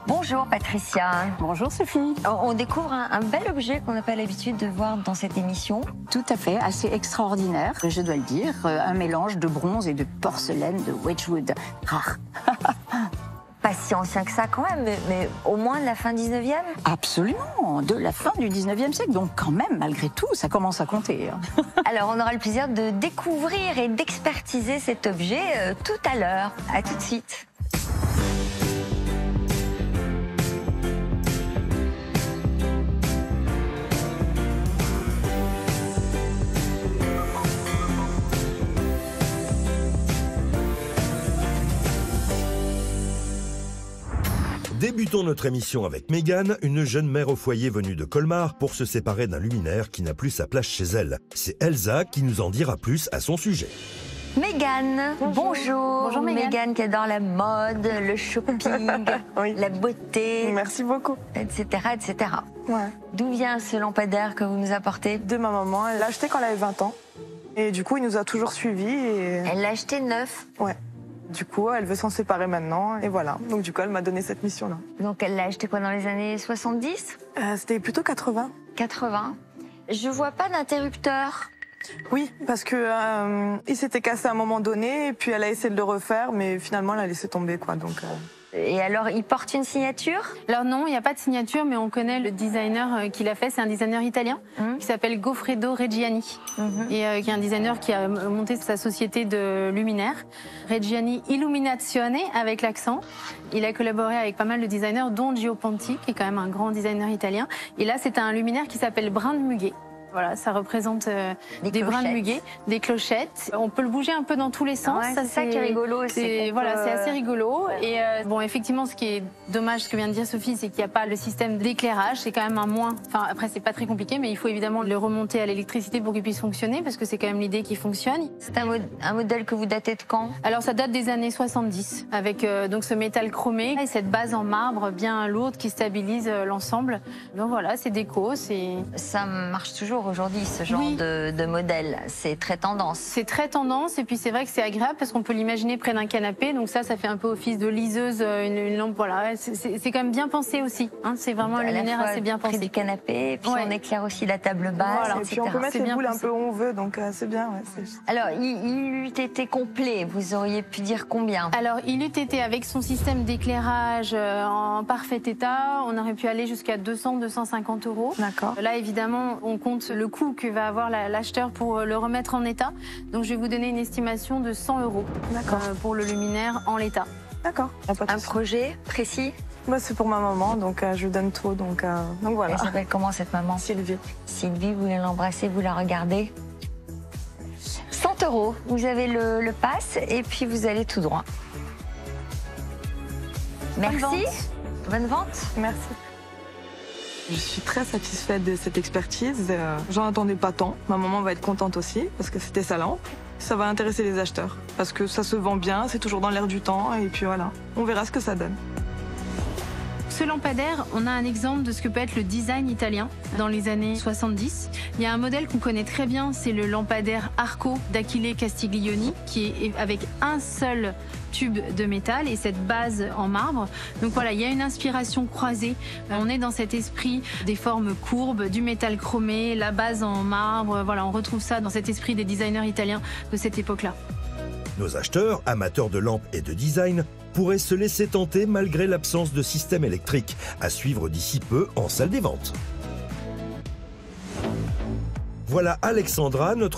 Bonjour Patricia. Bonjour Sophie. On découvre un bel objet qu'on n'a pas l'habitude de voir dans cette émission. Tout à fait, assez extraordinaire, je dois le dire. Un mélange de bronze et de porcelaine de Wedgwood. Rare. Pas si ancien que ça quand même, mais au moins de la fin 19e. Absolument, de la fin du 19e siècle. Donc quand même, malgré tout, ça commence à compter. Alors on aura le plaisir de découvrir et d'expertiser cet objet tout à l'heure. À tout de suite. Débutons notre émission avec Mégane, une jeune mère au foyer venue de Colmar pour se séparer d'un luminaire qui n'a plus sa place chez elle. C'est Elsa qui nous en dira plus à son sujet. Mégane, bonjour. Bonjour Mégane qui adore la mode, le shopping, Oui. la beauté, Merci beaucoup. etc. etc. Ouais. D'où vient ce lampadaire que vous nous apportez? De ma maman, elle l'a acheté quand elle avait 20 ans. Et du coup, il nous a toujours suivis. Et... Elle l'a acheté neuf. Ouais. Du coup, elle veut s'en séparer maintenant. Et voilà. Donc du coup, elle m'a donné cette mission-là. Donc elle l'a acheté quoi, dans les années 70, C'était plutôt 80. 80? Je vois pas d'interrupteur. Oui, parce que il s'était cassé à un moment donné. Et puis elle a essayé de le refaire. Mais finalement, elle a laissé tomber, quoi. Donc... Et alors, il porte une signature? Alors non, il n'y a pas de signature, mais on connaît le designer qui l'a fait. C'est un designer italien qui s'appelle Goffredo Reggiani et qui est un designer qui a monté sa société de luminaires, Reggiani Illuminazione avec l'accent. Il a collaboré avec pas mal de designers, dont Gio Ponti, qui est quand même un grand designer italien. Et là, c'est un luminaire qui s'appelle Brin de Muguet. Voilà, ça représente des brins de muguet, des clochettes. On peut le bouger un peu dans tous les sens. Ouais, c'est ça qui est rigolo. Voilà, c'est assez rigolo. Et bon, effectivement, ce qui est dommage, ce que vient de dire Sophie, c'est qu'il n'y a pas le système d'éclairage. C'est quand même un moins. Enfin, après, c'est pas très compliqué, mais il faut évidemment le remonter à l'électricité pour qu'il puisse fonctionner, parce que c'est quand même l'idée qui fonctionne. C'est un modèle que vous datez de quand? Alors, ça date des années 70, avec donc ce métal chromé et cette base en marbre bien lourde qui stabilise l'ensemble. Donc voilà, c'est déco, Ça marche toujours aujourd'hui, ce genre de modèle. C'est très tendance. C'est très tendance, et puis c'est vrai que c'est agréable parce qu'on peut l'imaginer près d'un canapé. Donc ça fait un peu office de liseuse, une lampe. Voilà, c'est quand même bien pensé aussi. Hein, c'est vraiment un luminaire assez bien pensé. Près du canapé, et puis on éclaire aussi la table basse, voilà. Et etc. puis on peut mettre C'est les bien boules un pensé. peu où on veut. Donc c'est bien. Ouais, Alors, il eût été complet. Vous auriez pu dire combien? Alors, il eût été avec son système d'éclairage en parfait état. On aurait pu aller jusqu'à 200-250 €. D'accord. Là, évidemment, on compte le coût que va avoir l'acheteur pour le remettre en état. Donc, je vais vous donner une estimation de 100 € pour le luminaire en l'état. D'accord. Y a pas de Un souci. projet précis? Moi, c'est pour ma maman, donc je lui donne tout. Donc voilà. Elle s'appelle comment, cette maman? Sylvie. Sylvie, vous voulez l'embrasser, vous la regardez. 100 €. Vous avez le pass et puis vous allez tout droit. Merci. Bonne vente. Merci. Je suis très satisfaite de cette expertise. J'en attendais pas tant. Ma maman va être contente aussi parce que c'était sa lampe. Ça va intéresser les acheteurs parce que ça se vend bien, c'est toujours dans l'air du temps et puis voilà. On verra ce que ça donne. Ce lampadaire, on a un exemple de ce que peut être le design italien dans les années 70. Il y a un modèle qu'on connaît très bien, c'est le lampadaire Arco d'Achille Castiglioni, qui est avec un seul tube de métal et cette base en marbre. Donc voilà, il y a une inspiration croisée. On est dans cet esprit des formes courbes, du métal chromé, la base en marbre. Voilà, on retrouve ça dans cet esprit des designers italiens de cette époque-là. Nos acheteurs, amateurs de lampes et de design, pourraient se laisser tenter malgré l'absence de système électrique, à suivre d'ici peu en salle des ventes. Voilà Alexandra, notre